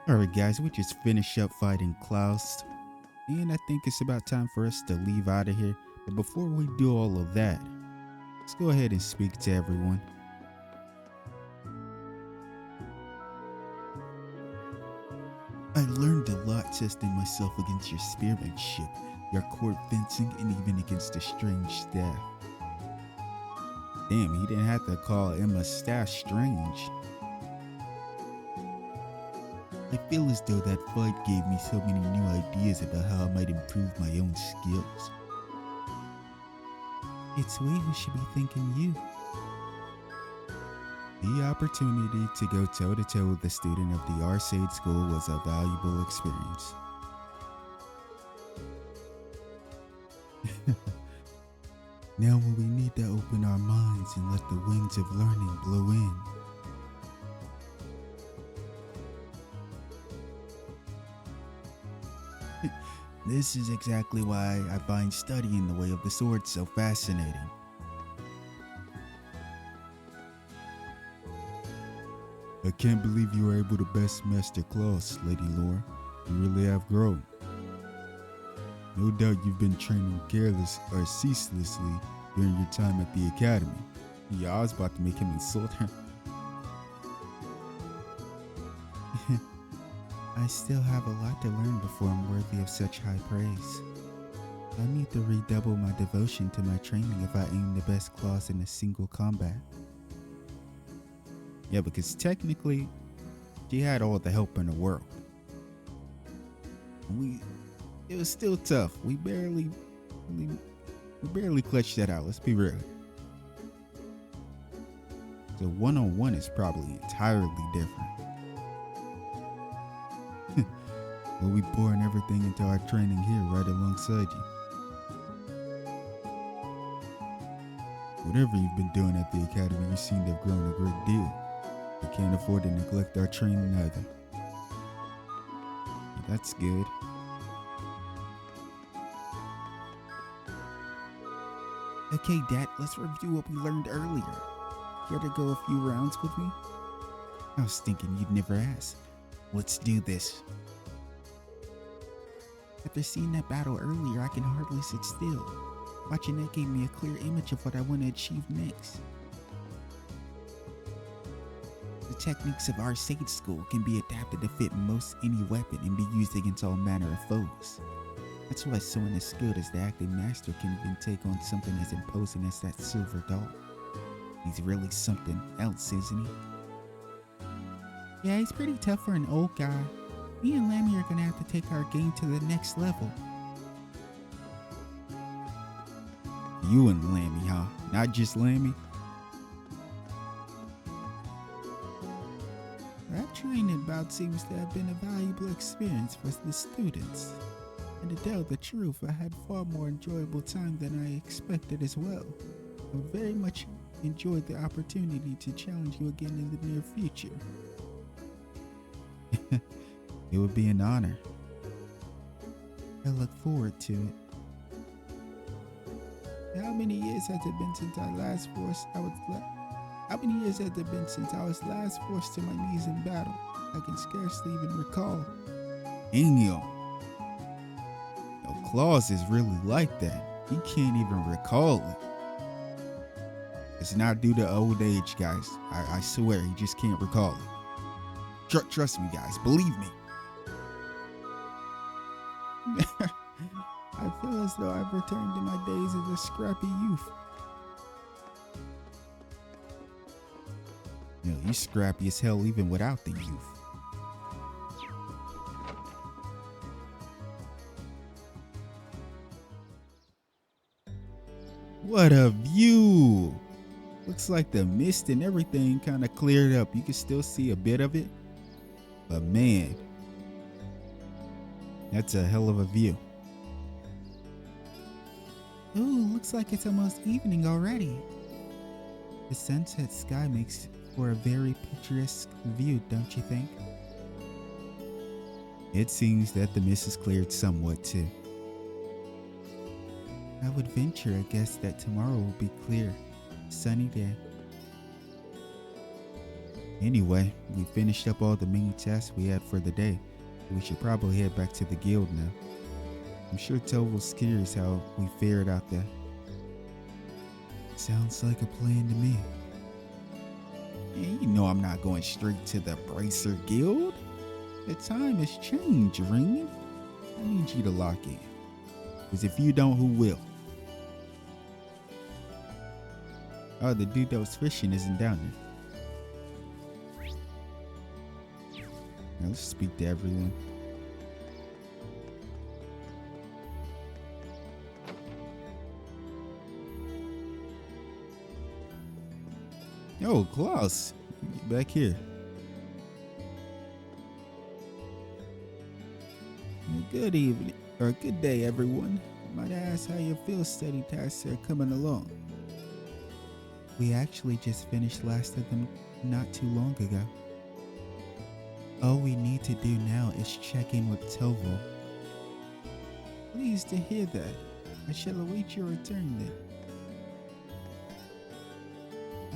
Alright guys, we just finished up fighting Klaus, and I think it's about time for us to leave out of here. But before we do all of that, let's go ahead and speak to everyone. I learned a lot testing myself against your spearmanship, your court fencing, and even against the strange staff. Damn, he didn't have to call Emma's staff strange. I feel as though that fight gave me so many new ideas about how I might improve my own skills. It's we who should be thanking you. The opportunity to go toe-to-toe with the student of the Arcade School was a valuable experience. Now we need to open our minds and let the winds of learning blow in. This is exactly why I find studying the way of the sword so fascinating. I can't believe you were able to best Master Klaus, Lady Laura. You really have grown. No doubt you've been training careless or ceaselessly during your time at the academy. Yeah, I was about to make him insult her. I still have a lot to learn before I'm worthy of such high praise. I need to redouble my devotion to my training if I aim the best claws in a single combat. Yeah, because technically, she had all the help in the world. It was still tough. We barely clutched that out, let's be real. So one-on-one is probably entirely different. We'll be pouring everything into our training here right alongside you. Whatever you've been doing at the academy, you seem to have grown a great deal. We can't afford to neglect our training either. That's good. Okay, Dad, let's review what we learned earlier. Care to go a few rounds with me? I was thinking you'd never ask. Let's do this. After seeing that battle earlier, I can hardly sit still. Watching that gave me a clear image of what I want to achieve next. The techniques of our Sage School can be adapted to fit most any weapon and be used against all manner of foes. That's why someone as skilled as the acting master can even take on something as imposing as that silver doll. He's really something else, isn't he? Yeah, he's pretty tough for an old guy. Me and Lammy are gonna have to take our game to the next level. You and Lammy, huh? Not just Lammy? That training bout seems to have been a valuable experience for the students. And to tell the truth, I had far more enjoyable time than I expected as well. I very much enjoyed the opportunity to challenge you again in the near future. It would be an honor. I look forward to it. How many years has it been since I last forced I was forced to my knees in battle? I can scarcely even recall. Damn. Claus is really like that. He can't even recall it. It's not due to old age, guys. I swear, he just can't recall it. Trust me, guys. Believe me. I feel as though I've returned to my days as a scrappy youth. You know, he's scrappy as hell even without the youth. What a view! Looks like the mist and everything kind of cleared up. You can still see a bit of it, but man, that's a hell of a view. Ooh, looks like it's almost evening already. The sunset sky makes for a very picturesque view, don't you think? It seems that the mist has cleared somewhat too. I would venture a guess that tomorrow will be clear, sunny day. Anyway, we finished up all the main tasks we had for the day. We should probably head back to the guild now. I'm sure ಠಃLove was curious how we fared out there. Sounds like a plan to me. Yeah, you know I'm not going straight to the Bracer Guild. The time has changed, Rean. I need you to lock in. Because if you don't, who will? Oh, the dude that was fishing isn't down there. Now let's speak to everyone. Oh, Klaus, back here. Good evening, or good day, everyone. Might I ask how your field study tasks are coming along? We actually just finished last of them not too long ago. All we need to do now is check in with ಠಃLove. Pleased to hear that. I shall await your return then.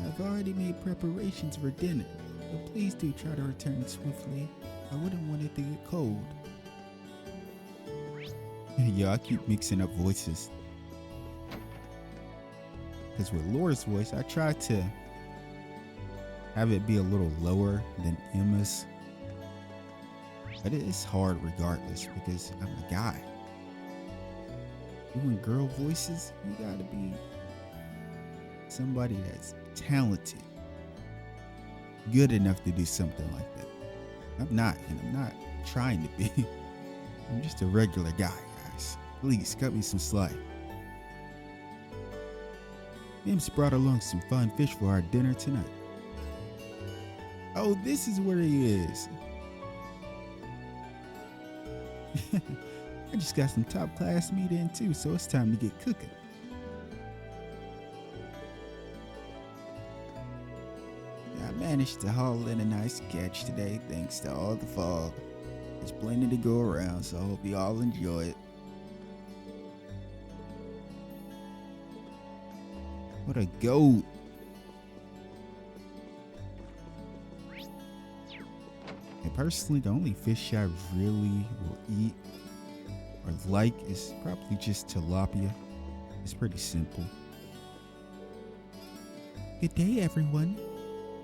I've already made preparations for dinner, but please do try to return swiftly. I wouldn't want it to get cold. Yeah, I keep mixing up voices. Because with Laura's voice, I try to have it be a little lower than Emma's. But it's hard regardless because I'm a guy. Doing girl voices, you gotta be somebody that's talented, good enough to do something like that. I'm not, and I'm not trying to be. I'm just a regular guy, guys. Please cut me some slack. Imps brought along some fine fish for our dinner tonight. Oh, this is where he is. I just got some top class meat in too, so it's time to get cooking. I managed to haul in a nice catch today thanks to all the fog. There's plenty to go around, so I hope you all enjoy it. What a goat. And personally, the only fish I really will eat or like is probably just tilapia. It's pretty simple. Good day, everyone.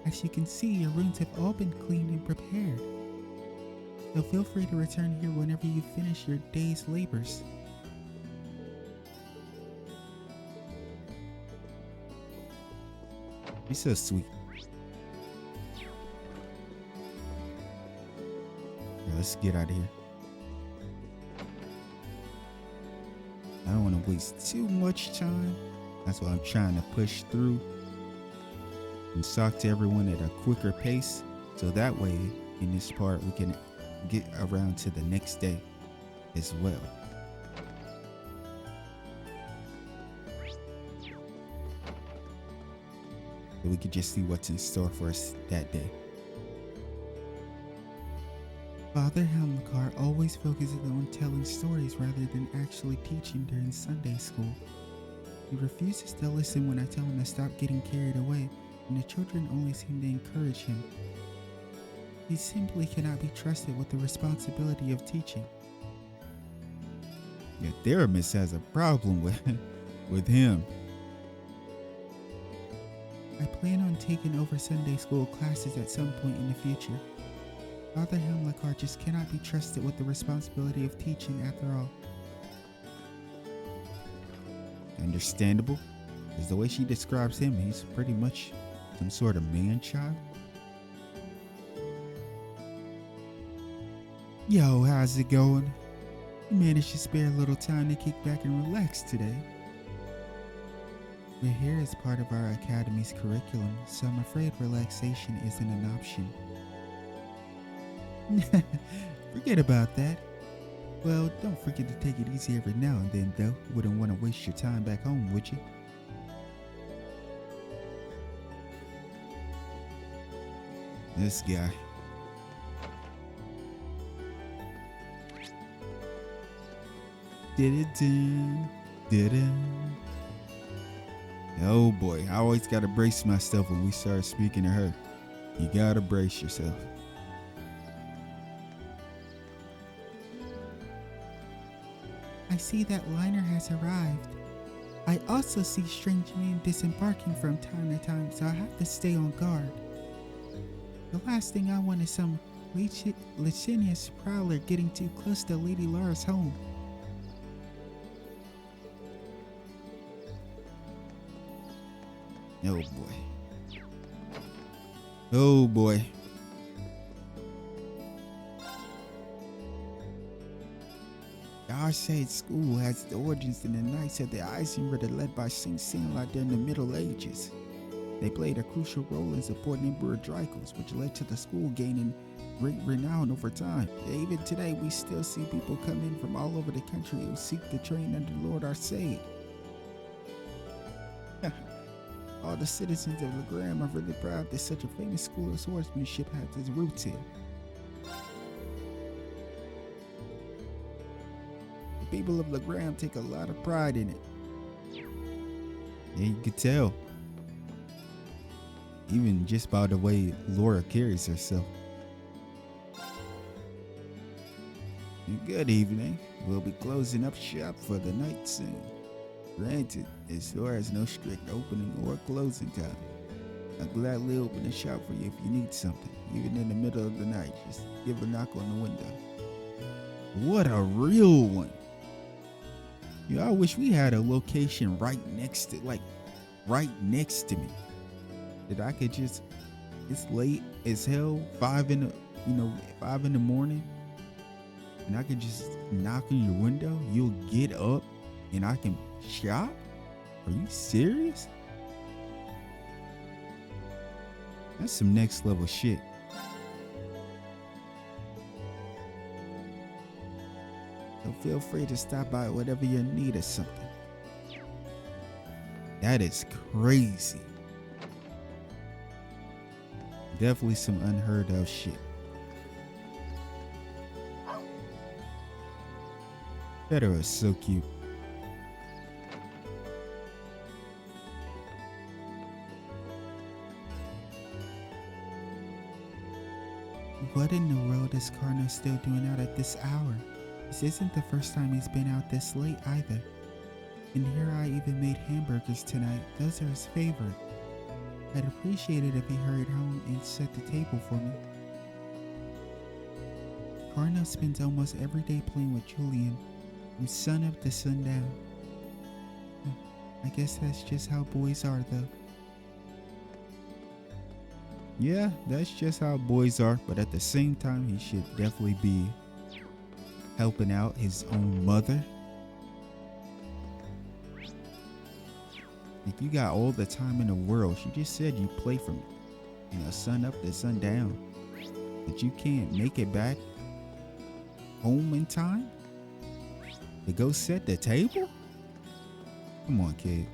As you can see, your rooms have all been cleaned and prepared. So feel free to return here whenever you finish your day's labors. He's so sweet. Yeah, let's get out of here. I don't want to waste too much time. That's why I'm trying to push through and talk to everyone at a quicker pace. So that way, in this part, we can get around to the next day as well. So we can just see what's in store for us that day. Father ďeŽlník always focuses on telling stories rather than actually teaching during Sunday school. He refuses to listen when I tell him to stop getting carried away, and the children only seem to encourage him. He simply cannot be trusted with the responsibility of teaching. Your therapist has a problem with him. I plan on taking over Sunday school classes at some point in the future. Father ďeŽlník just cannot be trusted with the responsibility of teaching after all. Understandable, because the way she describes him, he's pretty much some sort of man-child. Yo, how's it going? You managed to spare a little time to kick back and relax today. We're here as part of our academy's curriculum, so I'm afraid relaxation isn't an option. Forget about that. Well, don't forget to take it easy every now and then, though. Wouldn't want to waste your time back home, would you? This guy. Oh boy, I always gotta brace myself when we start speaking to her. You gotta brace yourself. I see that liner has arrived. I also see strange men disembarking from time to time, so I have to stay on guard. The last thing I want is some licentious prowler getting too close to Lady Laura's home. Oh boy. Oh boy. Our sage school has its origins in the Knights of the Icing Ritter led by Saint Sandlot during the Middle Ages. They played a crucial role in supporting Emperor Dracos, which led to the school gaining great renown over time. Even today, we still see people come in from all over the country who seek to train under Lord Arcade. All the citizens of Legram are really proud that such a famous school of swordsmanship has its roots here. The people of Legram take a lot of pride in it. Yeah, you could tell. Even just by the way Laura carries herself. Good evening. We'll be closing up shop for the night soon. Granted, this store has no strict opening or closing time. I'll gladly open the shop for you if you need something, even in the middle of the night. Just give a knock on the window. What a real one. I wish we had a location right next to me. That I could just, it's late as hell, 5 in the morning, and I could just knock on your window. You'll get up and I can shop? Are you serious? That's some next level shit. So feel free to stop by whatever you need or something. That is crazy. Definitely some unheard of shit. Fedora is so cute. What in the world is Carno still doing out at this hour? This isn't the first time he's been out this late either. And here I even made hamburgers tonight. Those are his favorite. I'd appreciate it if he hurried home and set the table for me. Carno spends almost every day playing with Julian, from sun up to sundown. I guess that's just how boys are, though. Yeah, that's just how boys are, but at the same time, he should definitely be helping out his own mother. Like, you got all the time in the world. She just said you play from, sun up to sundown, but you can't make it back home in time to go set the table? Come on, kid.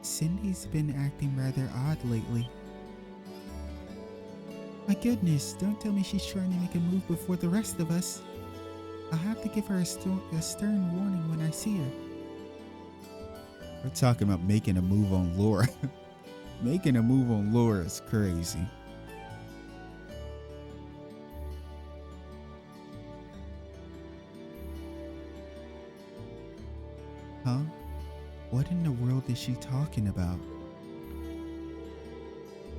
Cindy's been acting rather odd lately. My goodness, don't tell me she's trying to make a move before the rest of us. I'll have to give her a stern warning when I see her. We're talking about making a move on Laura. Making a move on Laura is crazy. Huh? What in the world is she talking about?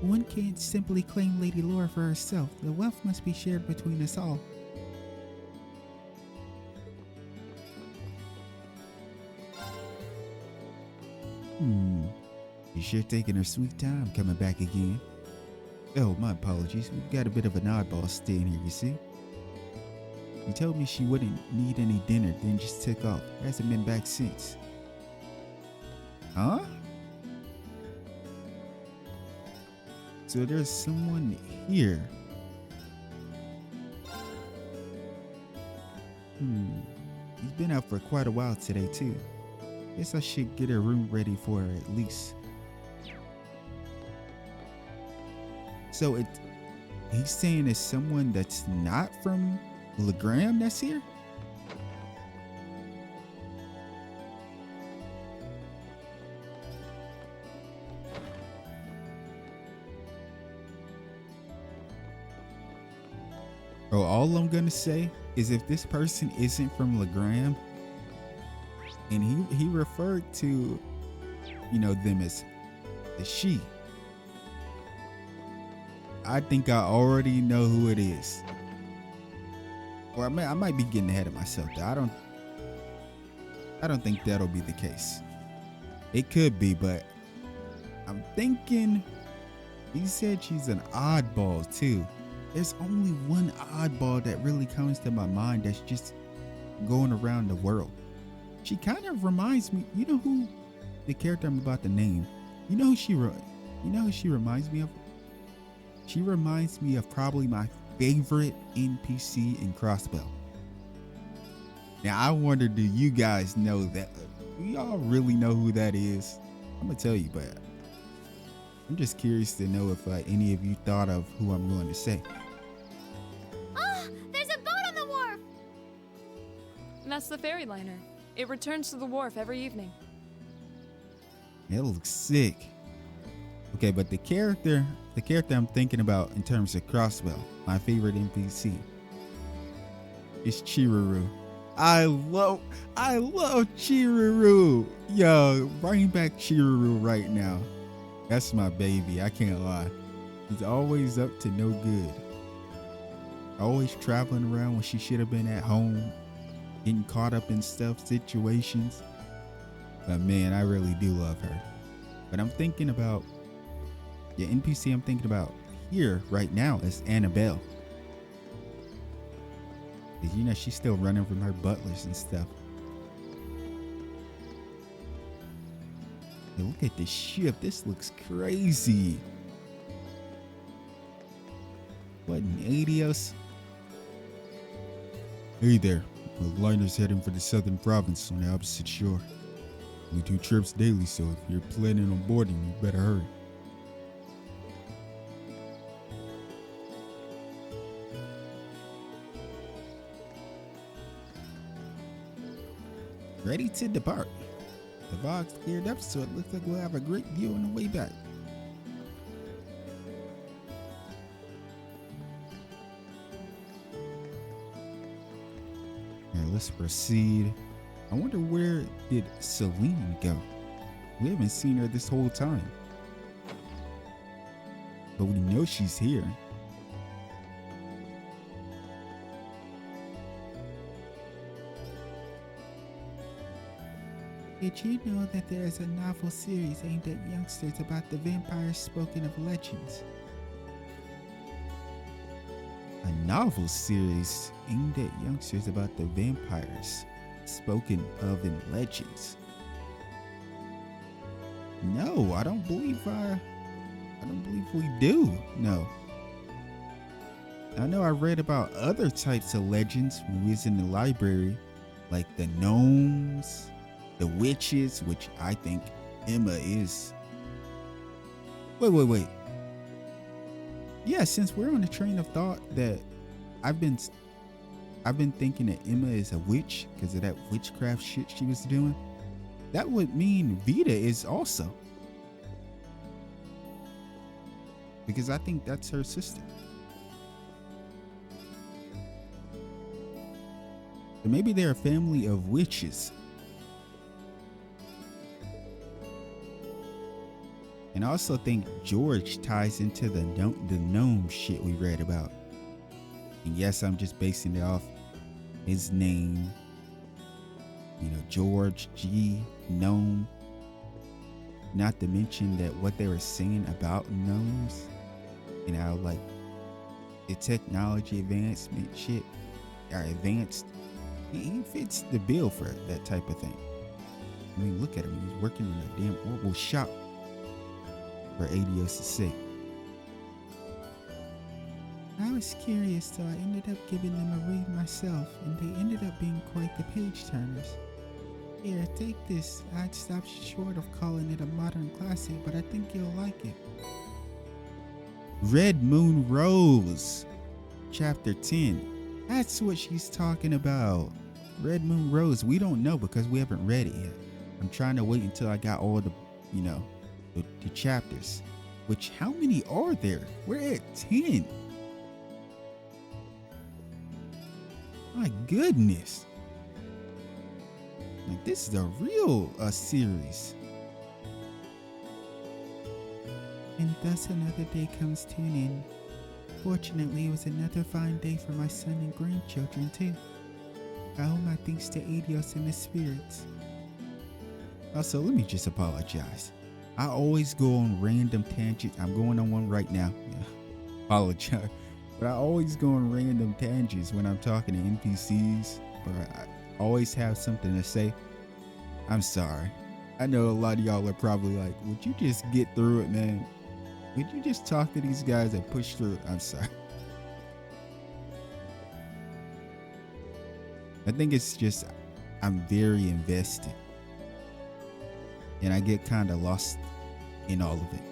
One can't simply claim Lady Laura for herself. The wealth must be shared between us all. You sure taking her sweet time coming back again. Oh, my apologies. We've got a bit of an oddball staying here, you see. You told me she wouldn't need any dinner, then just took off. Hasn't been back since. Huh? So there's someone here. He's been out for quite a while today too. Guess I should get a room ready for her at least. So he's saying it's someone that's not from Legram that's here? Oh, all I'm gonna say is if this person isn't from Legram, and he referred to, them as the she, I think I already know who it is. Or I might be getting ahead of myself though. I don't think that'll be the case. It could be, but I'm thinking he said she's an oddball too. There's only one oddball that really comes to my mind that's just going around the world. She kind of reminds me, you know who the character I'm about to name, you know who she reminds me of? She reminds me of probably my favorite NPC in Crossbell. Now I wonder, do you guys know that? Do y'all really know who that is? I'm gonna tell you, but I'm just curious to know if any of you thought of who I'm going to say. Ah, there's a boat on the wharf! That's the ferry liner. It returns to the wharf every evening. It looks sick. Okay, but the character I'm thinking about in terms of Crossbell, my favorite NPC, is Chiruru. I love Chiruru. Yo, bring back Chiruru right now. That's my baby, I can't lie. He's always up to no good. Always traveling around when she should have been at home, getting caught up in situations. But man, I really do love her. But I'm thinking about the NPC I'm thinking about here right now is Annabelle. Because she's still running from her butlers and stuff. Hey, look at this ship. This looks crazy. What an adios. Hey there. The liner's heading for the southern province on the opposite shore. Only 2 trips daily, so if you're planning on boarding, you better hurry. Ready to depart. The fog's cleared up, so it looks like we'll have a great view on the way back. Alright, let's proceed. I wonder, where did Celine go? We haven't seen her this whole time. But we know she's here. Did you know that there is a novel series aimed at youngsters about the vampires spoken of legends? A novel series aimed at youngsters about the vampires spoken of in legends. No, I don't believe we do. No. I know I read about other types of legends when we was in the library, like the gnomes, the witches, which I think Emma is. Wait. Yeah, since we're on the train of thought that I've been thinking that Emma is a witch because of that witchcraft shit she was doing. That would mean Vita is also. Because I think that's her sister. So maybe they're a family of witches. And I also think George ties into the gnome shit we read about. And yes, I'm just basing it off his name. George G. Gnome. Not to mention that what they were saying about gnomes, like the technology advancement shit, or advanced, he fits the bill for that type of thing. I mean, look at him. He's working in a damn horrible shop for ADO's sake. I was curious, so I ended up giving them a read myself, and they ended up being quite the page turners. Here, take this. I'd stop short of calling it a modern classic, but I think you'll like it. Red Moon Rose, Chapter 10. That's what she's talking about. Red Moon Rose. We don't know because we haven't read it yet. I'm trying to wait until I got all the, the chapters. Which, how many are there? We're at 10. My goodness. Like, this is a real series. And thus another day comes to an end. Fortunately, it was another fine day for my son and grandchildren too. I owe my thanks to Adios and the spirits. Also, let me just apologize. I always go on random tangents. I'm going on one right now. Yeah. Apologize. But I always go on random tangents when I'm talking to NPCs, or I always have something to say. I'm sorry. I know a lot of y'all are probably like, would you just get through it, man? Would you just talk to these guys and push through it? I'm sorry. I think it's just I'm very invested. And I get kind of lost in all of it.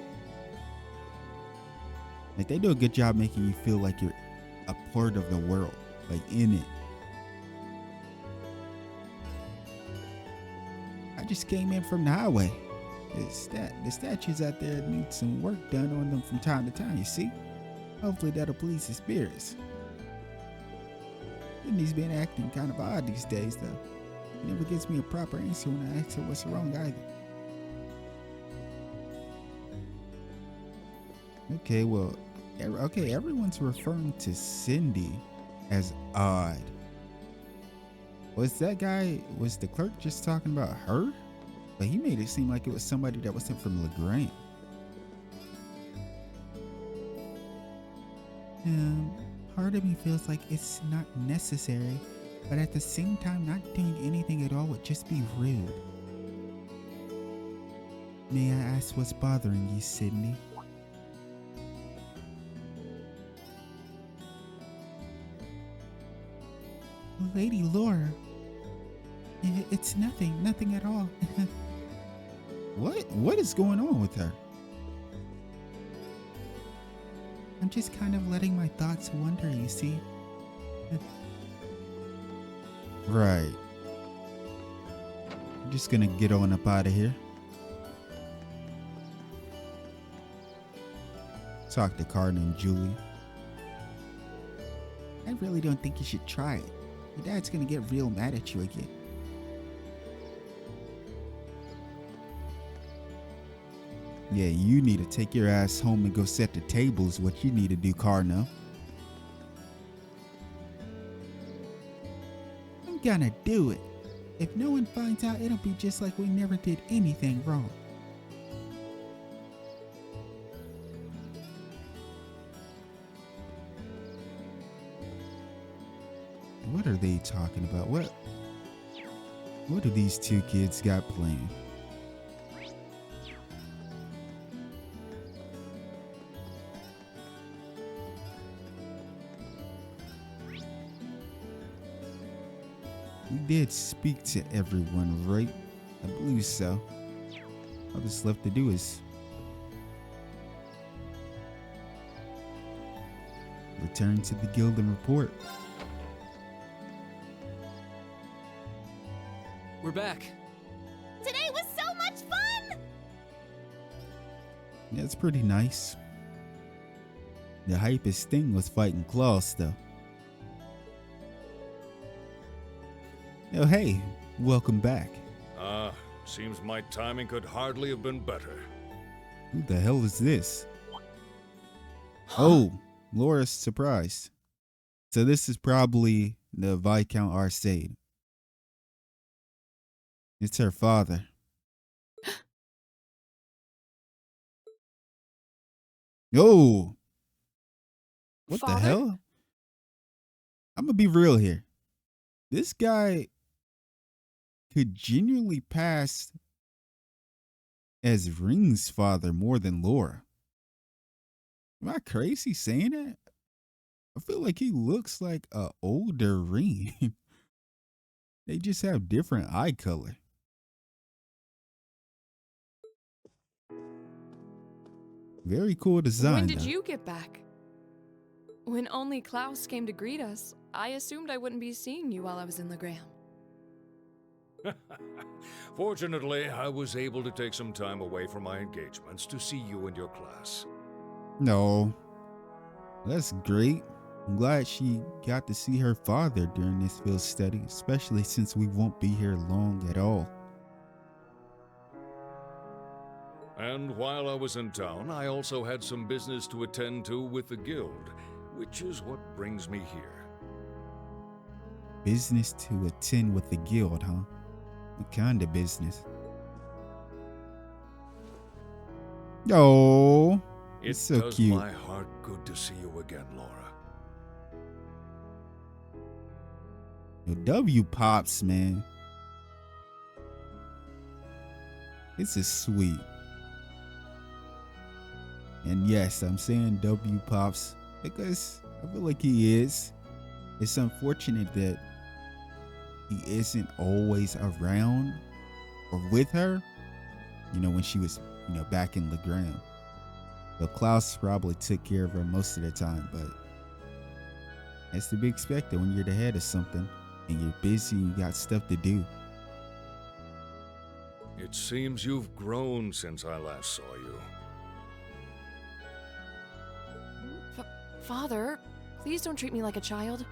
Like, they do a good job making you feel like you're a part of the world, like in it. I just came in from the highway. The statues out there need some work done on them from time to time, you see? Hopefully that'll please the spirits. Sydney's been acting kind of odd these days, though. He never gives me a proper answer when I ask her what's wrong either. Okay, well, everyone's referring to Cindy as odd. Was the clerk just talking about her? But he made it seem like it was somebody that wasn't from LeGrand. Part of me feels like it's not necessary, but at the same time, not doing anything at all would just be rude. May I ask what's bothering you, Sydney? Lady Laura. It's nothing at all. What is going on with her? I'm just kind of letting my thoughts wander, you see. Right. I'm just gonna get on up out of here. Talk to Cardinal and Julie. I really don't think you should try it. Your dad's gonna get real mad at you again. Yeah, you need to take your ass home and go set the tables. What you need to do, Cardinal. I'm gonna do it. If no one finds out, it'll be just like we never did anything wrong. What are they talking about? What do these two kids got planned? We did speak to everyone, right? I believe so. All that's left to do is return to the guild and report. We're back. Today was so much fun! That's pretty nice. The hypest thing was fighting Klaus, though. Oh, hey, welcome back. Seems my timing could hardly have been better. Who the hell is this? Oh, Laura's surprised. So this is probably the Viscount Arcade. It's her father. Yo! What Father? the hell? I'm gonna be real here. This guy could genuinely pass as Rean's father more than Laura. Am I crazy saying that? I feel like he looks like a older Rean. They just have different eye color. Very cool design. When did though. you get back? When only Klaus came to greet us, I assumed I wouldn't be seeing you while I was in Legram. Fortunately, I was able to take some time away from my engagements to see you and your class. No. That's great. I'm glad she got to see her father during this field study, especially since we won't be here long at all. And while I was in town, I also had some business to attend to with the guild, which is what brings me here. Business to attend with the guild, huh? What kind of business? Oh, it's so does cute. my heart good to see you again, Laura. Yo, W pops, man. This is sweet. And yes, I'm saying W pops because I feel like he is. It's unfortunate that he isn't always around or with her, you know, when she was, you know, back in Legram. So Klaus probably took care of her most of the time, but that's to be expected when you're the head of something and you're busy and you got stuff to do. It seems you've grown since I last saw you. Father, please don't treat me like a child.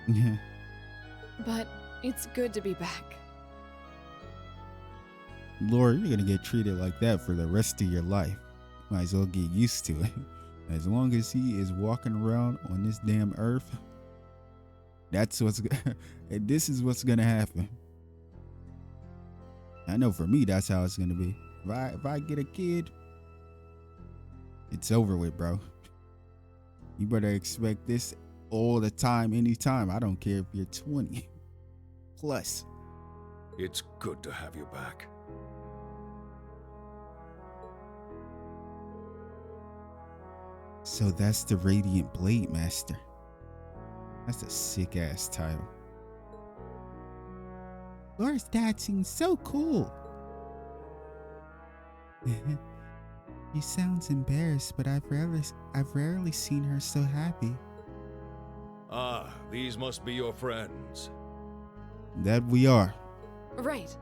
Yeah. But it's good to be back. Laura, you're gonna get treated like that for the rest of your life. Might as well get used to it. As long as he is walking around on this damn earth, that's what's and this is what's gonna happen. I know for me that's how it's gonna be. If I get a kid, it's over with, bro. You better expect this all the time, anytime. I don't care if you're 20 plus. It's good to have you back. So that's the Radiant Blademaster. That's a sick ass title. Laura's dad seems so cool. She sounds embarrassed, but I've rarely seen her so happy. Ah, these must be your friends. That we are. Right.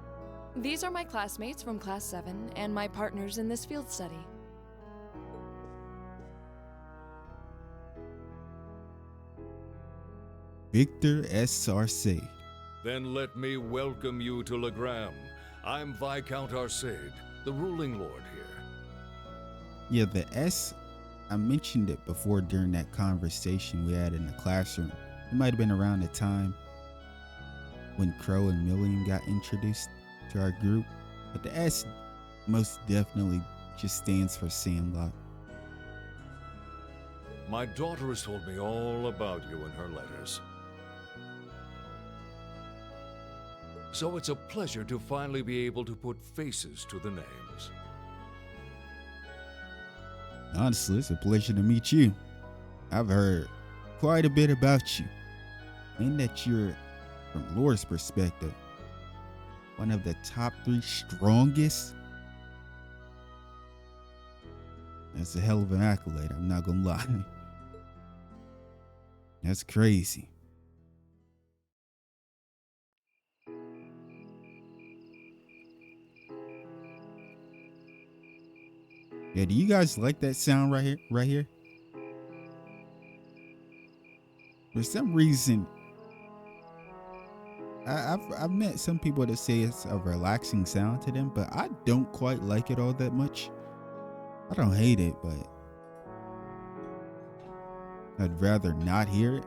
These are my classmates from Class 7 and my partners in this field study. Victor S. Arcade. Then let me welcome you to Legram. I'm Viscount Arcade, the ruling lord here. Yeah, the S, I mentioned it before during that conversation we had in the classroom. It might have been around the time when Crow and Milliam got introduced to our group. But the S most definitely just stands for Sandlot. My daughter has told me all about you in her letters. So it's a pleasure to finally be able to put faces to the names. Honestly, it's a pleasure to meet you. I've heard quite a bit about you, and that you're, from Laura's perspective, one of the top 3 strongest. That's a hell of an accolade, I'm not gonna lie. That's crazy. Yeah, do you guys like that sound right here? Right here? For some reason, I've met some people that say it's a relaxing sound to them, but I don't quite like it all that much. I don't hate it, but I'd rather not hear it.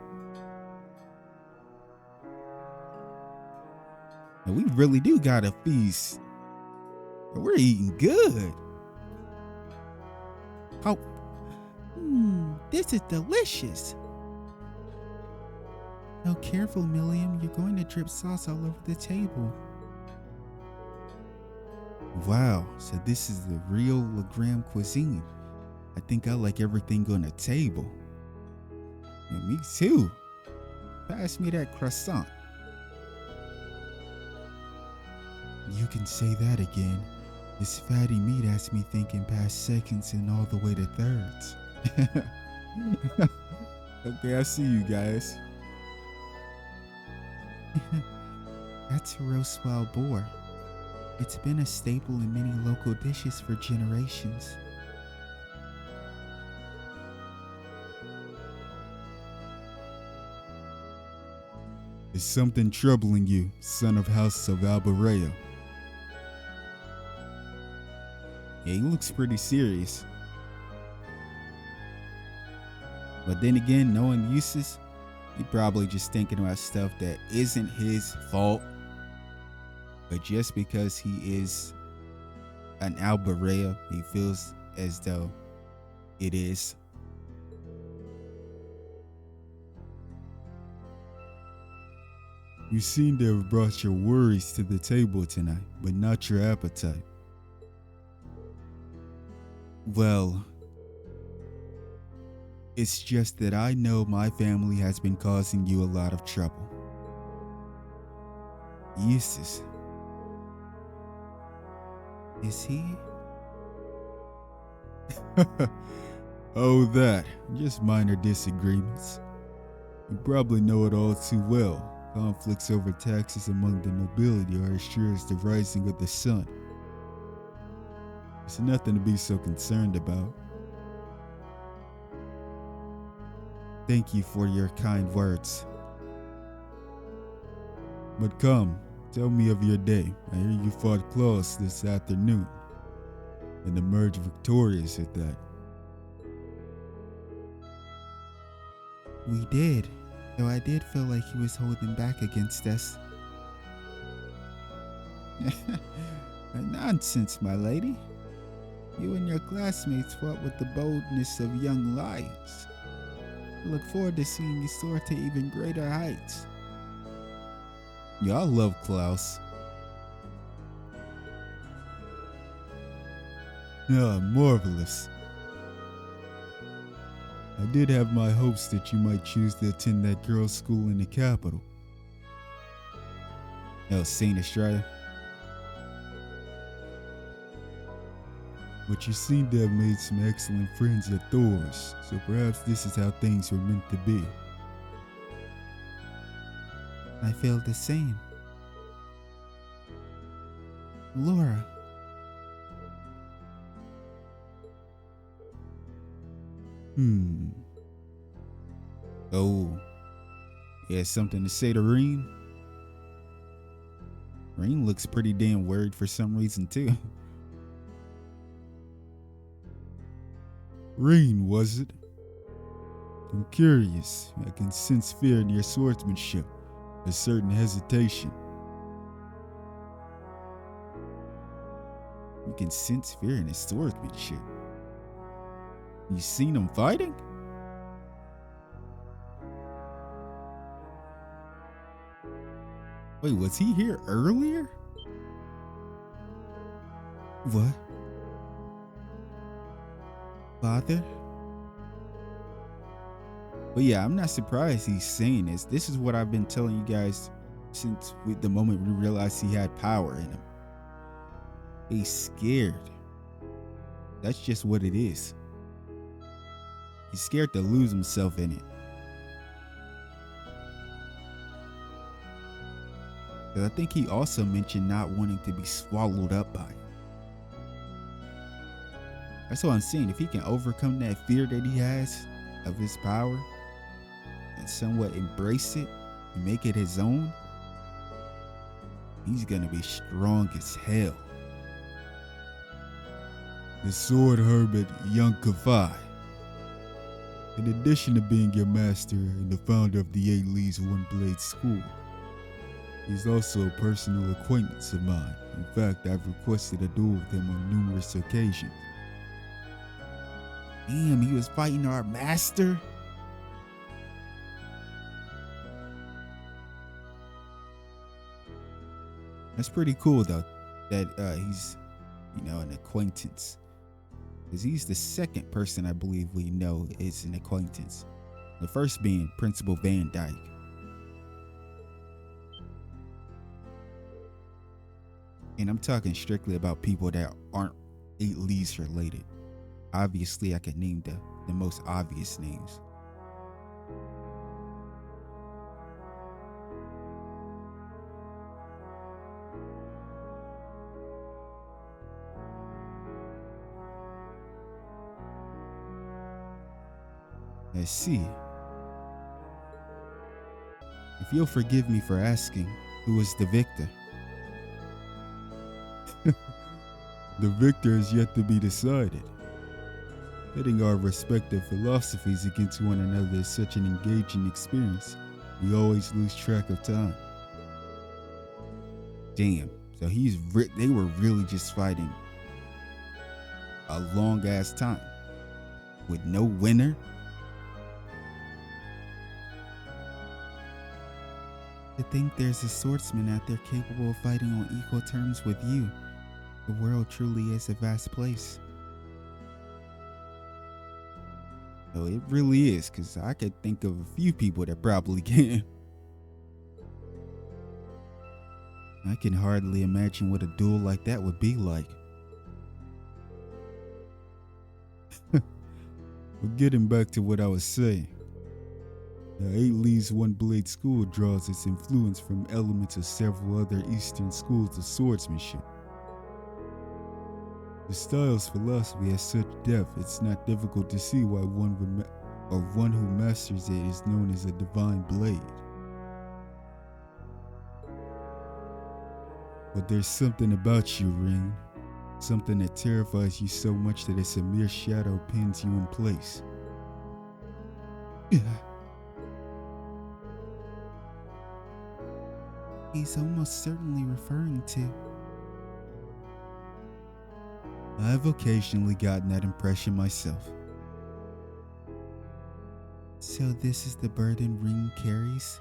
And we really do got a feast. We're eating good. Oh, this is delicious. Oh, careful, Milliam. You're going to drip sauce all over the table. Wow, so this is the real Legram cuisine. I think I like everything on the table. Yeah, me too. Pass me that croissant. You can say that again. This fatty meat has me thinking past seconds and all the way to thirds. Okay, I see you guys. That's roast wild boar. It's been a staple in many local dishes for generations. Is something troubling you, son of House of Albareo? Yeah, he looks pretty serious. But then again, knowing Eustace, he probably just thinking about stuff that isn't his fault. But just because he is an Albareo, he feels as though it is. You seem to have brought your worries to the table tonight, but not your appetite. Well, it's just that I know my family has been causing you a lot of trouble. Eustace. Is he? Oh, that. Just minor disagreements. You probably know it all too well. Conflicts over taxes among the nobility are as sure as the rising of the sun. It's nothing to be so concerned about. Thank you for your kind words. But come, tell me of your day. I hear you fought Klaus this afternoon and emerged victorious at that. We did, though I did feel like he was holding back against us. Nonsense, my lady. You and your classmates fought with the boldness of young lions. I look forward to seeing you soar to even greater heights. Yeah, I love Klaus. Ah, marvelous. I did have my hopes that you might choose to attend that girls' school in the capital. St. Estrella. But you seem to have made some excellent friends at Thor's, so perhaps this is how things were meant to be. I feel the same. Laura. Oh. You had something to say to Rean? Rean looks pretty damn worried for some reason too. Rean, was it? I'm curious. I can sense fear in your swordsmanship. A certain hesitation. You can sense fear in his swordsmanship. You seen him fighting? Wait, was he here earlier? What? Father? But yeah, I'm not surprised he's saying this. This is what I've been telling you guys since the moment we realized he had power in him. He's scared. That's just what it is. He's scared to lose himself in it. But I think he also mentioned not wanting to be swallowed up by it. That's what I'm saying. If he can overcome that fear that he has of his power and somewhat embrace it and make it his own, he's gonna be strong as hell. The sword hermit young Kafai. In addition to being your master and the founder of the 8 Leaves One Blade School, he's also a personal acquaintance of mine. In fact, I've requested a duel with him on numerous occasions. Damn, he was fighting our master? That's pretty cool though, that he's, an acquaintance. Because he's the second person I believe we know is an acquaintance. The first being Principal Van Dyke. And I'm talking strictly about people that aren't 8 Leaves related. Obviously, I could name the most obvious names. Let's see. If you'll forgive me for asking, who is the victor? The victor is yet to be decided. Pitting our respective philosophies against one another is such an engaging experience. We always lose track of time. Damn. So they were really just fighting a long ass time with no winner. To think there's a swordsman out there capable of fighting on equal terms with you. The world truly is a vast place. Oh, it really is, because I could think of a few people that probably can. I can hardly imagine what a duel like that would be like. But getting back to what I was saying. The 8 Leaves One Blade School draws its influence from elements of several other Eastern schools of swordsmanship. The style's philosophy has such depth, it's not difficult to see why one who masters it is known as a divine blade. But there's something about you, Rean. Something that terrifies you so much that it's a mere shadow pins you in place. He's almost certainly referring to. I've occasionally gotten that impression myself. So this is the burden Rean carries?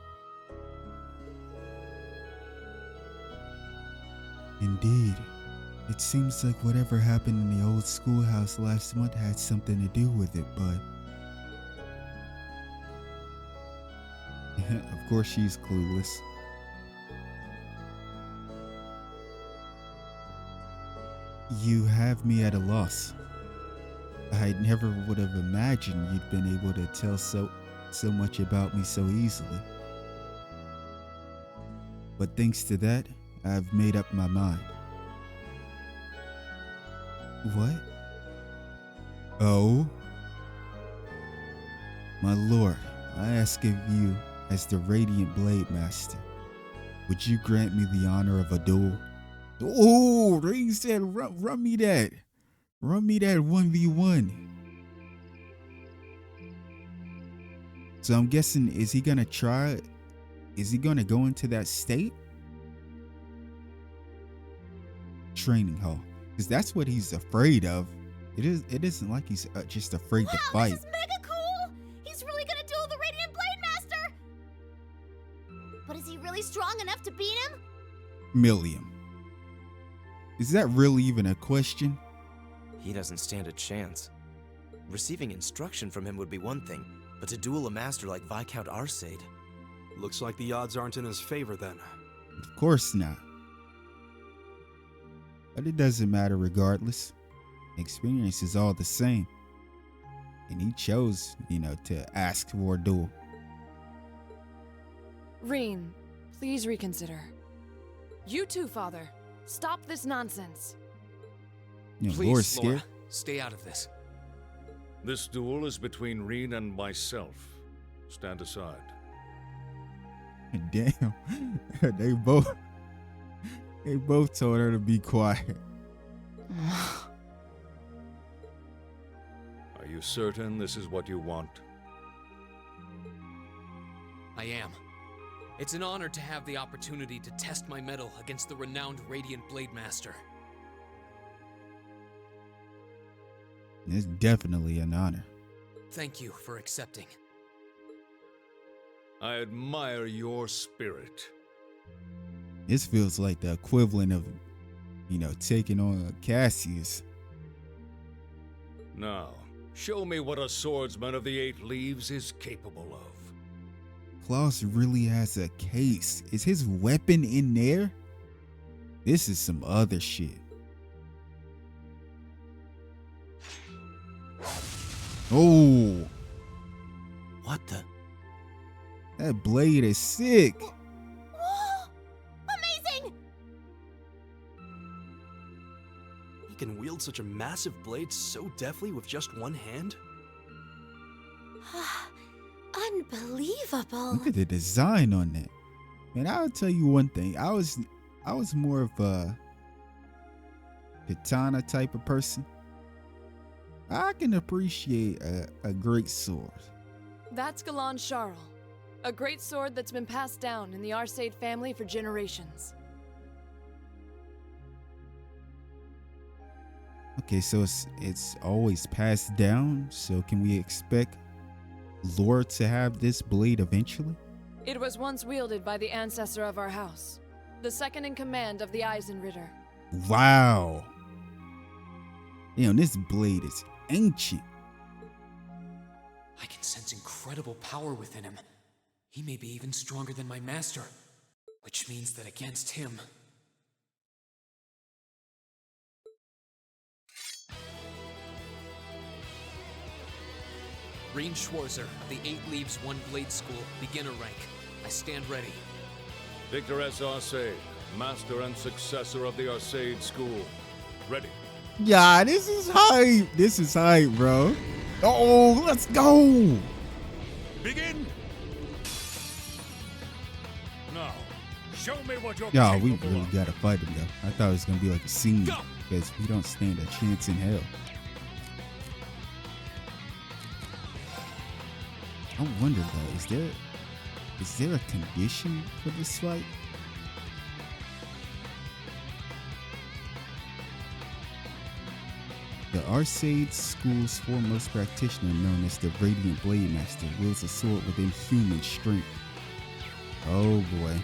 Indeed. It seems like whatever happened in the old schoolhouse last month had something to do with it, but... Of course she's clueless. You have me at a loss. I never would have imagined you'd been able to tell so much about me so easily. But thanks to that, I've made up my mind. What? Oh? My lord, I ask of you, as the Radiant Blademaster, would you grant me the honor of a duel? Oh, Rean said, run me that. Run me that 1v1. So I'm guessing, is he gonna try? Is he gonna go into that state? Training hall. Because that's what he's afraid of. It isn't like he's just afraid to fight. This is mega cool! He's really gonna duel the Radiant Blademaster! But is he really strong enough to beat him? Milliam. Is that really even a question? He doesn't stand a chance. Receiving instruction from him would be one thing, but to duel a master like Viscount Arcade... Looks like the odds aren't in his favor then. Of course not. But it doesn't matter regardless. Experience is all the same. And he chose, to ask for a duel. Rean, please reconsider. You too, Father. Stop this nonsense. Please, Lord's scared. Laura, stay out of this. This duel is between Rean and myself. Stand aside. Damn. They both told her to be quiet. Are you certain this is what you want? I am. It's an honor to have the opportunity to test my mettle against the renowned Radiant Blademaster. It's definitely an honor. Thank you for accepting. I admire your spirit. This feels like the equivalent of, taking on Cassius. Now, show me what a swordsman of the 8 Leaves is capable of. Klaus really has a case. Is his weapon in there? This is some other shit. Oh. What the? That blade is sick. Whoa! Amazing! He can wield such a massive blade so deftly with just one hand? Unbelievable. Look at the design on that. Man, I'll tell you one thing. I was more of a katana type of person. I can appreciate a great sword. That's Galan Charles, a great sword that's been passed down in the Arcade family for generations. Okay, so it's always passed down. So can we expect Lord to have this blade eventually? It was once wielded by the ancestor of our house, the second in command of the Eisenritter. Wow. Damn, this blade is ancient. I can sense incredible power within him. He may be even stronger than my master, which means that against him... Rean Schwarzer, the 8 Leaves 1 Blade School, beginner rank. I stand ready. Victor S. Arcade, master and successor of the Arcade School. Ready. Yeah, this is hype. This is hype, bro. Oh, let's go. Begin. Now, show me what you're Y'all, we capable really of. gotta fight him though. I thought it was gonna be like a scene Go. because we don't stand a chance in hell. I wonder though, is there a condition for this fight? The Arcade School's foremost practitioner, known as the Radiant Blademaster, wields a sword with inhuman strength. Oh boy.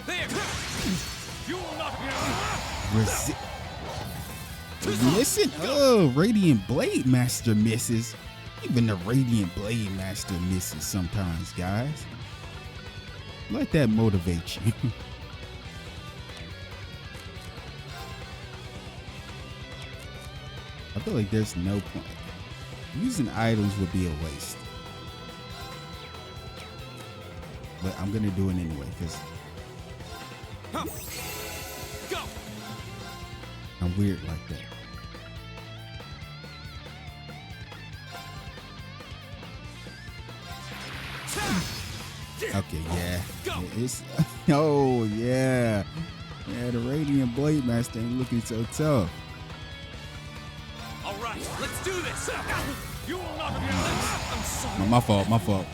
There. You will not be Missing? Oh, Radiant Blademaster misses. Even the Radiant Blademaster misses sometimes, guys. Let that motivate you. I feel like there's no point. Using items would be a waste. But I'm gonna do it anyway, because Go. I'm weird like that. Okay, yeah. It's oh yeah. Yeah, the Radiant Blademaster ain't looking so tough. All right, let's do this. You will not be I'm sorry. My fault.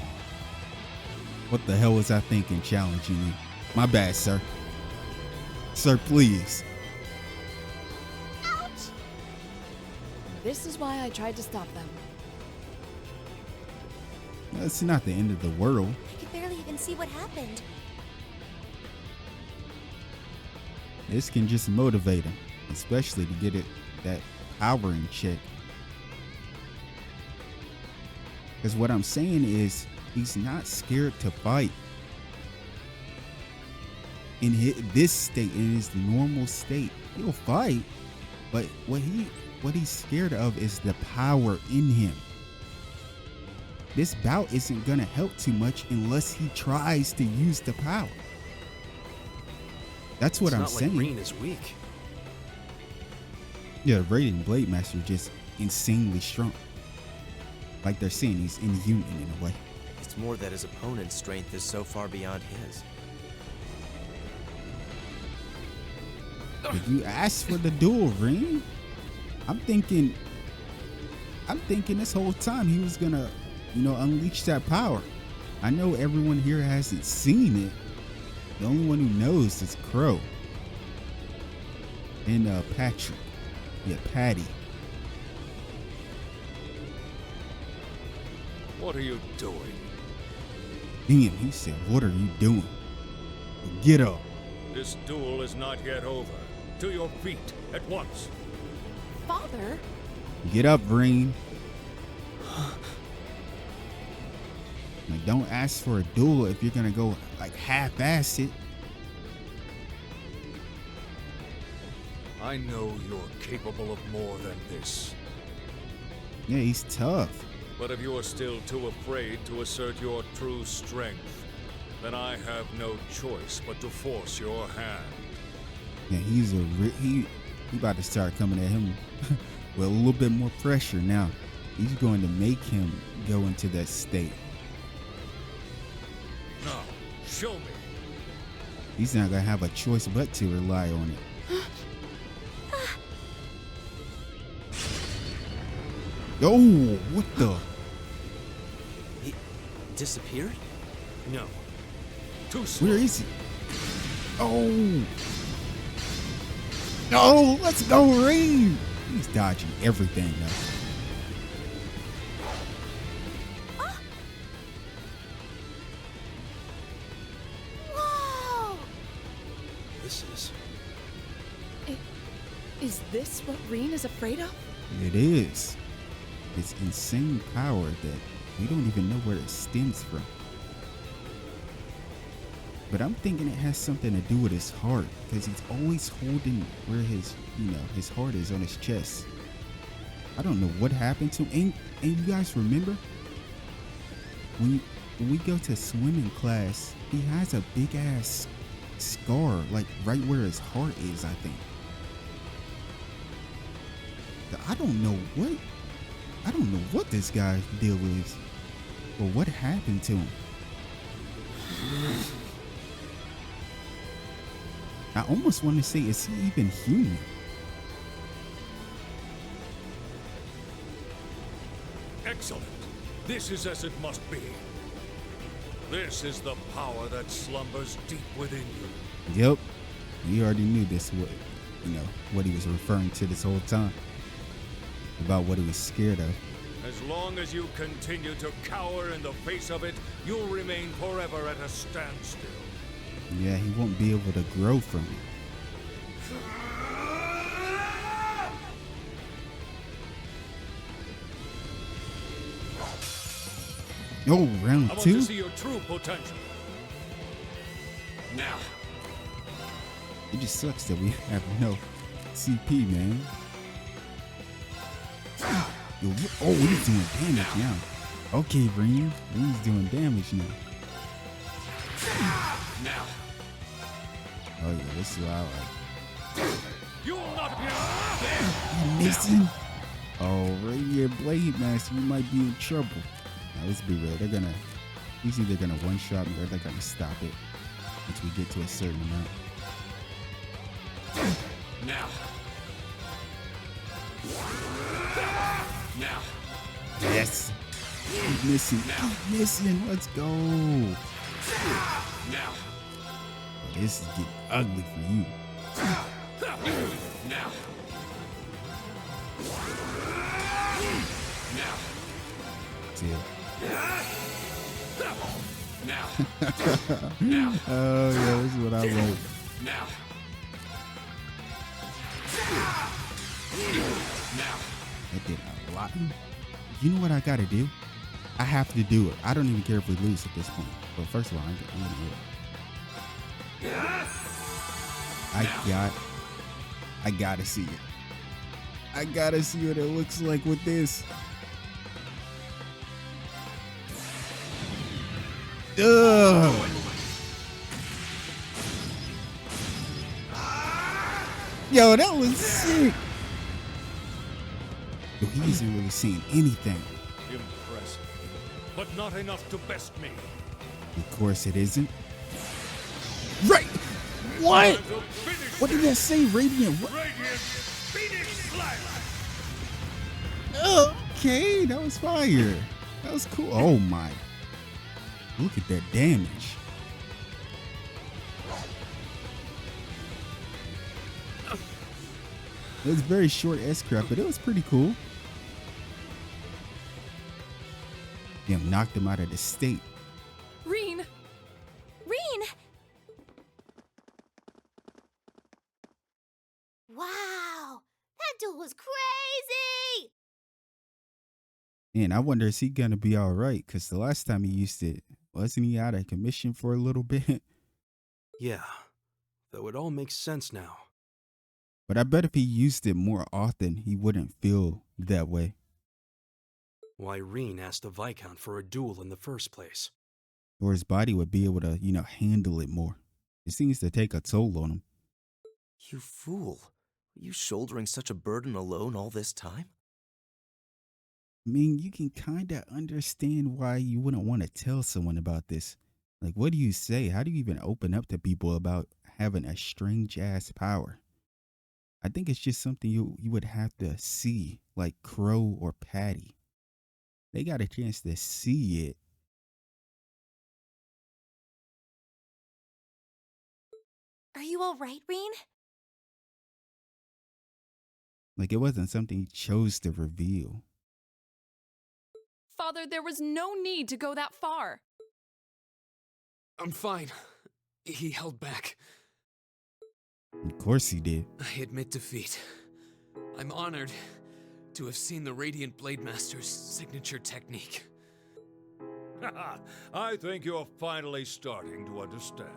What the hell was I thinking challenging you? My bad, sir. Sir, please. Ouch! This is why I tried to stop them. It's not the end of the world. I could barely even see what happened. This can just motivate him, especially to get that power in check. Because what I'm saying is, he's not scared to fight. In this state, in his normal state, he'll fight. But what he's scared of is the power in him. This bout isn't gonna help too much unless he tries to use the power. That's what I'm saying. It's not like Rean is weak. Yeah, Radiant Blademaster just insanely strong. Like they're saying, he's inhuman in a way. It's more that his opponent's strength is so far beyond his. Did you ask for the duel, Rean? I'm thinking this whole time he was gonna, unleash that power. I know everyone here hasn't seen it. The only one who knows is Crow. And Patrick. Yeah, Patty. What are you doing? Damn, he said, what are you doing? Get up. This duel is not yet over. To your feet at once. Father? Get up, Rean. Like, don't ask for a duel if you're gonna go like half-ass it. I know you're capable of more than this. Yeah, he's tough. But if you are still too afraid to assert your true strength, then I have no choice but to force your hand. Yeah, he about to start coming at him with a little bit more pressure now. He's going to make him go into that state. Now, show me. He's not gonna have a choice but to rely on it. Oh, what the? He disappeared? No. Too slow. Where is he? Oh. No, let's go, Rean. He's dodging everything now. Whoa! This is... Is this what Rean is afraid of? It is. It's insane power that we don't even know where it stems from. But I'm thinking it has something to do with his heart, because he's always holding where his, his heart is on his chest. I don't know what happened to him. And you guys remember when we go to swimming class, he has a big ass scar, like right where his heart is, I think. I don't know what this guy's deal is, or what happened to him. I almost want to say, is he even human? Excellent. This is as it must be. This is the power that slumbers deep within you. Yep. You already knew this, what he was referring to this whole time. About what he was scared of. As long as you continue to cower in the face of it, you'll remain forever at a standstill. Yeah, he won't be able to grow from it. Oh, round I want two? to see your true potential. Now. It just sucks that we have no CP, man. Yo, oh, he's doing damage now. Okay, Rean. He's doing damage now. Now. Oh, yeah, this is what I like. You will not be. You missing? Oh, Radiant Blademaster, you might be in trouble. Now, let's be real. Usually they're gonna one-shot me or they're gonna stop it once we get to a certain amount. Now. Now. Yes. Keep missing. Keep missing. Let's go. Now. Oh, this is getting ugly for you. Now. Now. Till. Now. Now. Oh, yeah, this is what I like. Now. Now. That did a lot. You know what I gotta do? I have to do it. I don't even care if we lose at this point. But first of all, I'm gonna do it. I gotta see it. I gotta see what it looks like with this. Ugh. Yo, that was sick. Yo, he isn't really seeing anything. Impressive, but not enough to best me. Of course it isn't. Right. What? What did that say? Radiant. What? Radiant Phoenix Slash. Okay, that was fire. That was cool. Oh my. Look at that damage. It was very short S-Craft, but it was pretty cool. Damn, knocked him out of the state. Rean! Rean! Wow! That duel was crazy! And I wonder, is he gonna be all right? Because the last time he used it, wasn't he out of commission for a little bit? Yeah, though it all makes sense now. But I bet if he used it more often, he wouldn't feel that way. Why Rean asked the Viscount for a duel in the first place. or his body would be able to, handle it more. It seems to take a toll on him. You fool. Were you shouldering such a burden alone all this time? I mean, you can kind of understand why you wouldn't want to tell someone about this. Like, what do you say? How do you even open up to people about having a strange ass power? I think it's just something you would have to see, like Crow or Patty. They got a chance to see it. Are you all right, Rean? Like, it wasn't something he chose to reveal. Father, there was no need to go that far. I'm fine. He held back. Of course he did. I admit defeat. I'm honored to have seen the Radiant Blademaster's signature technique. I think you're finally starting to understand.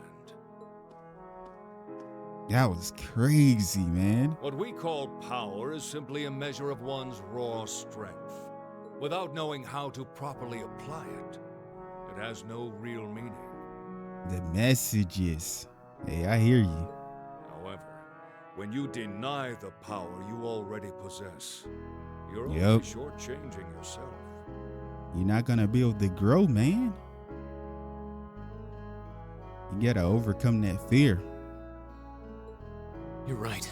That was crazy, man. What we call power is simply a measure of one's raw strength. Without knowing how to properly apply it, it has no real meaning. The messages. Hey, I hear you. However, when you deny the power you already possess, you're only Yep. shortchanging yourself. You're not gonna be able to grow, man. You gotta overcome that fear. You're right.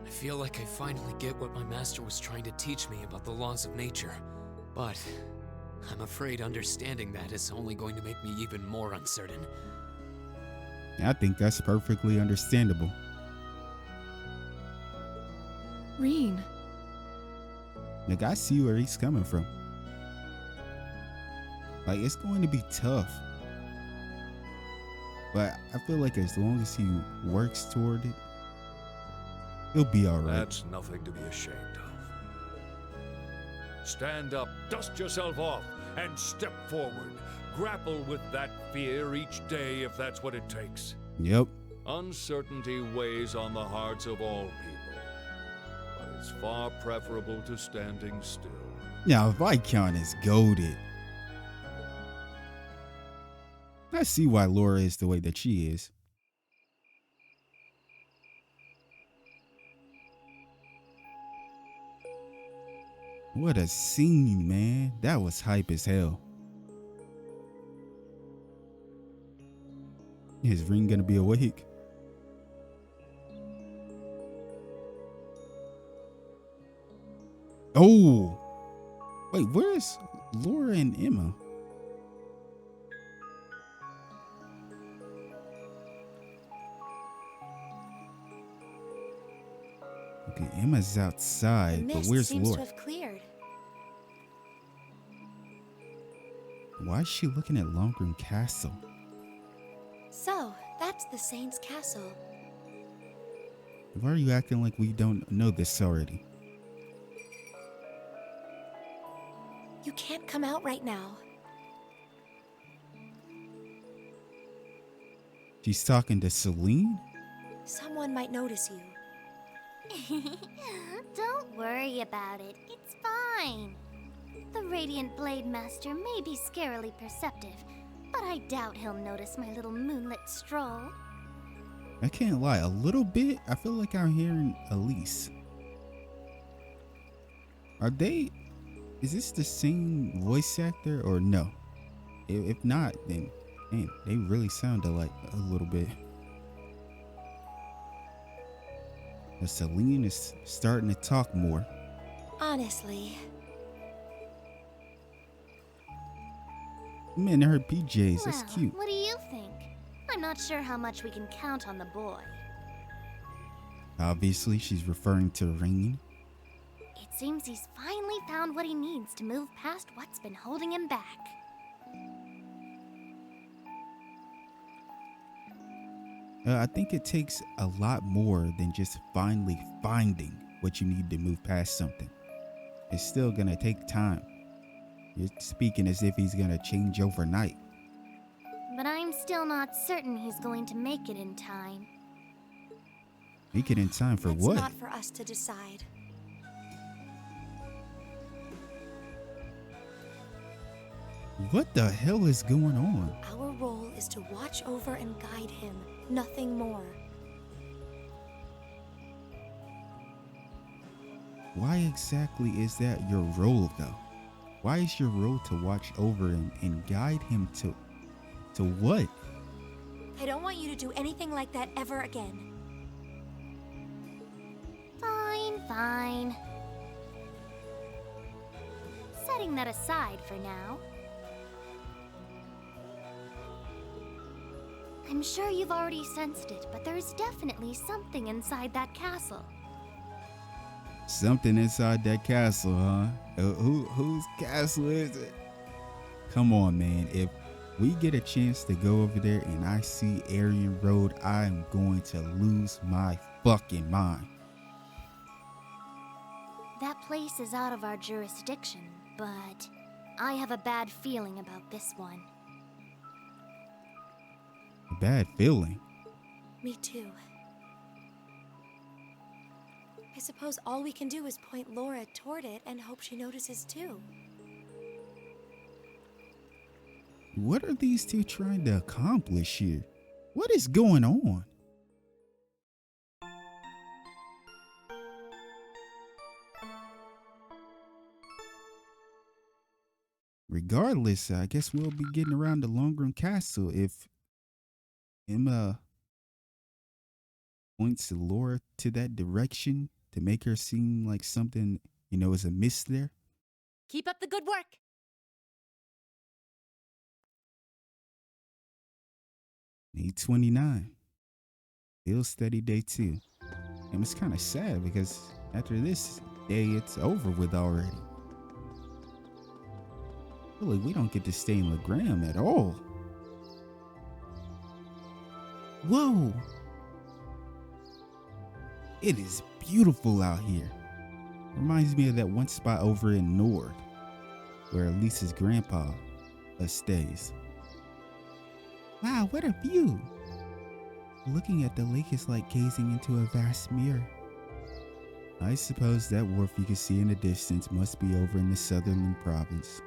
I feel like I finally get what my master was trying to teach me about the laws of nature. But I'm afraid understanding that is only going to make me even more uncertain. I think that's perfectly understandable. Rean, Like, I see where he's coming from. Like, it's going to be tough. But I feel like as long as he works toward it, he'll be all right. That's nothing to be ashamed of. Stand up, dust yourself off, and step forward. Grapple with that fear each day if that's what it takes. Yep. Uncertainty weighs on the hearts of all people, but it's far preferable to standing still. Now, Viscount is goated. I see why Laura is the way that she is. What a scene, man. That was hype as hell. Is Rean gonna be awake? Oh! Wait, where's Laura and Emma? Okay, Emma's The outside, but mist where's seems Laura? to have cleared. Why is she looking at Lohengrin Castle? So, that's the Saint's castle. Why are you acting like we don't know this already? You can't come out right now. She's talking to Celine? Someone might notice you. Don't worry about it. It's fine. The Radiant Blademaster may be scarily perceptive, but I doubt he'll notice my little moonlit stroll. I can't lie, a little bit. I feel like I'm hearing Elise. Is this the same voice actor or no? If not, then man, they really sound alike a little bit. But Celine is starting to talk more. Honestly, Man, her PJs, that's Well, cute. what do you think? I'm not sure how much we can count on the boy. Obviously, she's referring to Rean. It seems he's finally found what he needs to move past what's been holding him back. I think it takes a lot more than just finally finding what you need to move past something. It's still gonna take time. You're speaking as if he's gonna change overnight. But I'm still not certain he's going to make it in time. Make it in time for that's what? not for us to decide. What the hell is going on? Our role is to watch over and guide him, nothing more. Why exactly is that your role, though? Why is your role to watch over him and guide him to what? I don't want you to do anything like that ever again. Fine, fine. Setting that aside for now. I'm sure you've already sensed it, but there's definitely something inside that castle. Something inside that castle, huh? Whose castle is it? Come on, man. If we get a chance to go over there and I see Aryan Road, I am going to lose my fucking mind. That place is out of our jurisdiction, but I have a bad feeling about this one. A bad feeling? Me too. I suppose all we can do is point Laura toward it and hope she notices too. What are these two trying to accomplish here? What is going on? Regardless, I guess we'll be getting around the Lohengrin Castle if Emma points Laura to that direction to make her seem like something, is amiss there. Keep up the good work. Day 29. Still steady day 2. And it's kind of sad because after this day, it's over with already. Really, we don't get to stay in Legram at all. Whoa! It is beautiful out here. Reminds me of that one spot over in Nord, where Elisa's grandpa stays. Wow, what a view! Looking at the lake is like gazing into a vast mirror. I suppose that wharf you can see in the distance must be over in the Sutherland province.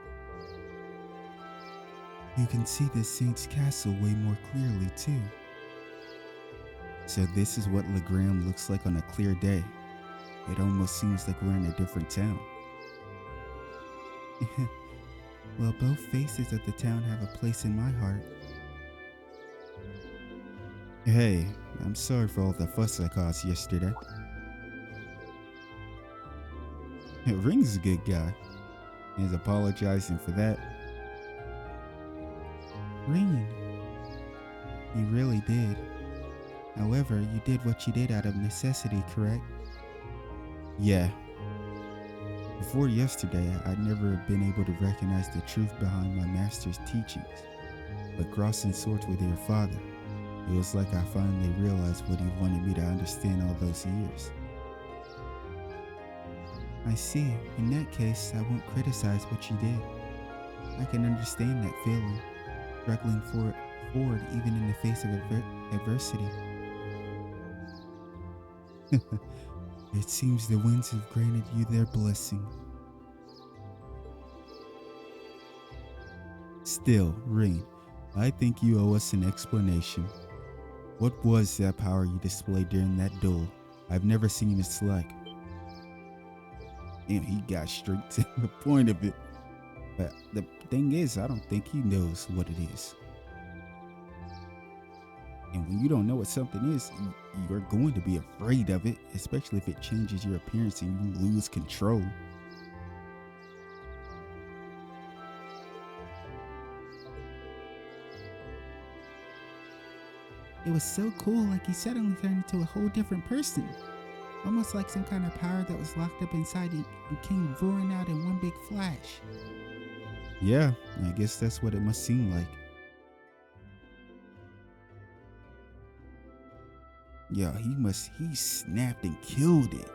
You can see the Saint's castle way more clearly too. So this is what Legram looks like on a clear day. It almost seems like we're in a different town. Well, both faces of the town have a place in my heart. Hey, I'm sorry for all the fuss I caused yesterday. Ring's a good guy. He's apologizing for that. Rean, you really did. However, you did what you did out of necessity, correct? Yeah. Before yesterday, I'd never been able to recognize the truth behind my master's teachings. But crossing swords with your father, it was like I finally realized what he wanted me to understand all those years. I see. In that case, I won't criticize what you did. I can understand that feeling, struggling forward even in the face of adversity. It seems the winds have granted you their blessing. Still, Rean, I think you owe us an explanation. What was that power you displayed during that duel? I've never seen its like. And he got straight to the point of it. But the thing is, I don't think he knows what it is. And when you don't know what something is, you're going to be afraid of it, especially if it changes your appearance and you lose control. It was so cool, like he suddenly turned into a whole different person. Almost like some kind of power that was locked up inside him and came roaring out in one big flash. Yeah, I guess that's what it must seem like. Yeah, he snapped and killed it.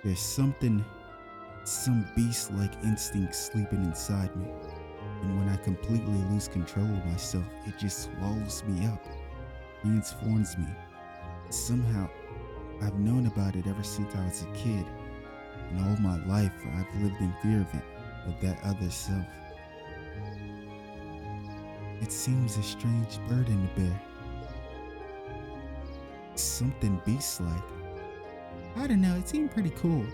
There's some beast-like instinct sleeping inside me. And when I completely lose control of myself, it just swallows me up, transforms me. Somehow, I've known about it ever since I was a kid. And all my life, I've lived in fear of it, of that other self. It seems a strange burden to bear. Something beast-like. I don't know, it seemed pretty cool.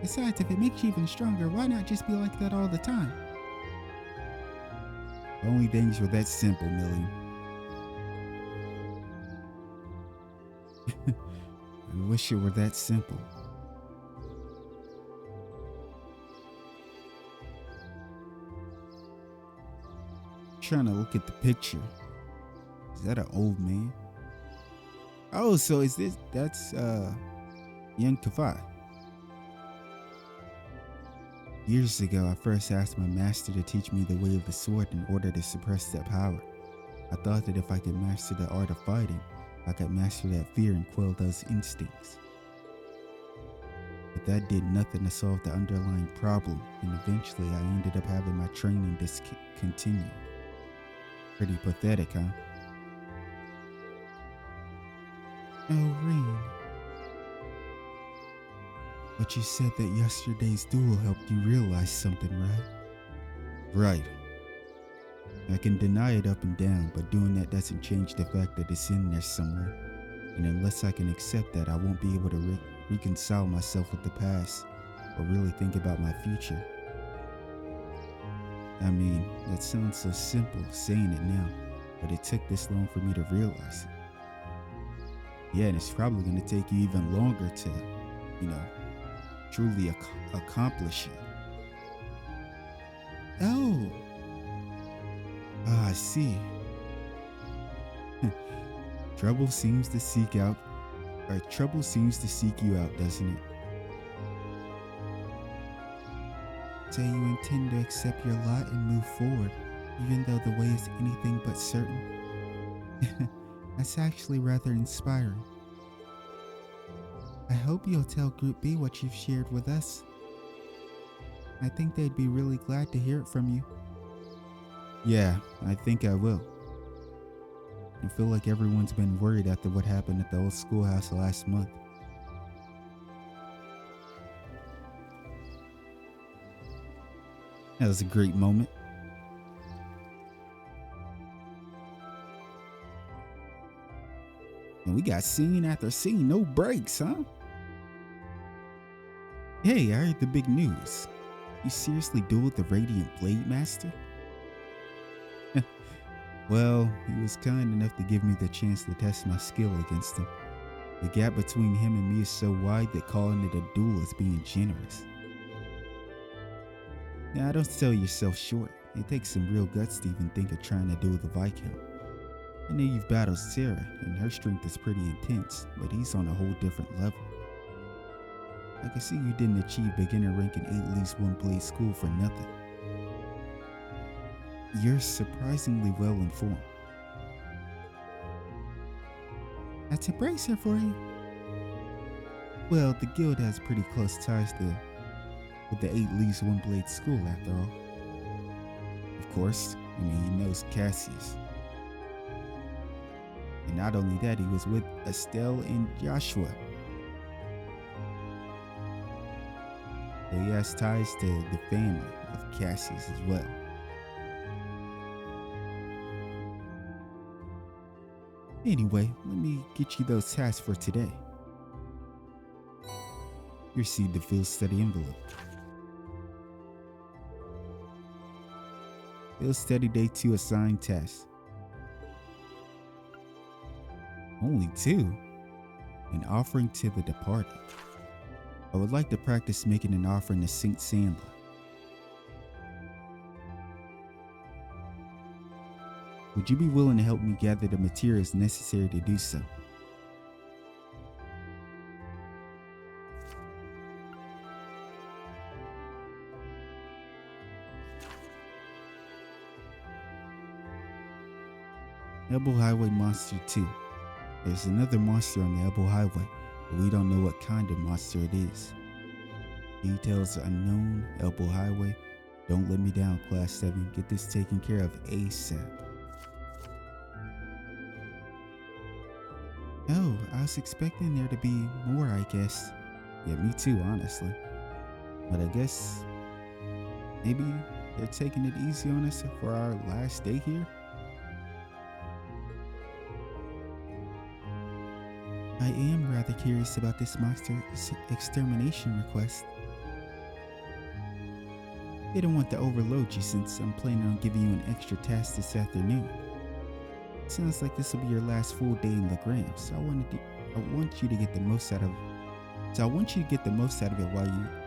Besides, if it makes you even stronger, why not just be like that all the time? Only things were that simple, Millie. I wish it were that simple. Trying to look at the picture. Is that an old man? Oh, so that's young Kafai. Years ago, I first asked my master to teach me the way of the sword in order to suppress that power. I thought that if I could master the art of fighting, I could master that fear and quell those instincts. But that did nothing to solve the underlying problem, and eventually I ended up having my training discontinued. Pretty pathetic, huh? Oh, Rean. But you said that yesterday's duel helped you realize something, right? Right. I can deny it up and down, but doing that doesn't change the fact that it's in there somewhere. And unless I can accept that, I won't be able to reconcile myself with the past or really think about my future. I mean, that sounds so simple saying it now, but it took this long for me to realize it. Yeah, and it's probably going to take you even longer to, truly accomplish it. Oh. Ah, I see. Trouble seems to seek you out, doesn't it? So you intend to accept your lot and move forward, even though the way is anything but certain? That's actually rather inspiring. I hope you'll tell Group B what you've shared with us. I think they'd be really glad to hear it from you. Yeah, I think I will. I feel like everyone's been worried after what happened at the old schoolhouse last month. That was a great moment. And we got scene after scene, no breaks, huh? Hey, I heard the big news. You seriously dueled the Radiant Blademaster? Well, he was kind enough to give me the chance to test my skill against him. The gap between him and me is so wide that calling it a duel is being generous. Now, don't sell yourself short. It takes some real guts to even think of trying to duel the Viscount. I know you've battled Sarah, and her strength is pretty intense, but he's on a whole different level. I can see you didn't achieve beginner rank in 8 Leagues 1 Blade School for nothing. You're surprisingly well informed. That's a bracer for you. Well, the guild has pretty close ties with the 8 Leagues 1 Blade School after all. Of course, he knows Cassius. And not only that, he was with Estelle and Joshua. So he has ties to the family of Cassius as well. Anyway, let me get you those tasks for today. You received the field study envelope. Field study day 2 assigned tasks. Only 2? An offering to the departed. I would like to practice making an offering to Saint Sandla. Would you be willing to help me gather the materials necessary to do so? Elbow Highway Monster 2. There's another monster on the Elbow Highway, but we don't know what kind of monster it is. Details unknown. Elbow Highway. Don't let me down, Class 7. Get this taken care of ASAP. Oh, I was expecting there to be more, I guess. Yeah, me too, honestly. But I guess maybe they're taking it easy on us for our last day here. I am rather curious about this monster extermination request. Didn't want to overload you since I'm planning on giving you an extra task this afternoon. Sounds like this will be your last full day in the Grams, so I want you to get the most out of it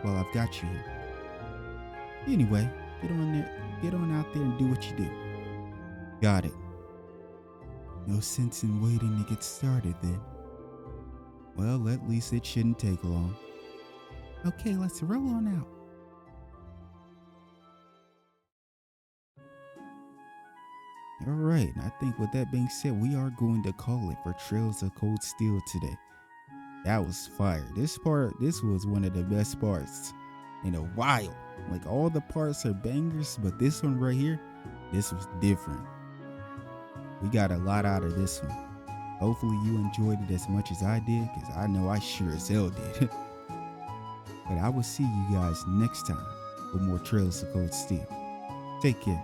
while I've got you here. Anyway, get on out there and do what you do. Got it. No sense in waiting to get started then. Well, at least it shouldn't take long. Okay, let's roll on out. Alright, I think with that being said, we are going to call it for Trails of Cold Steel today. That was fire. This was one of the best parts in a while. Like, all the parts are bangers, but this one right here, this was different. We got a lot out of this one. Hopefully you enjoyed it as much as I did, because I know I sure as hell did. But I will see you guys next time with more Trails of Cold Steel. Take care.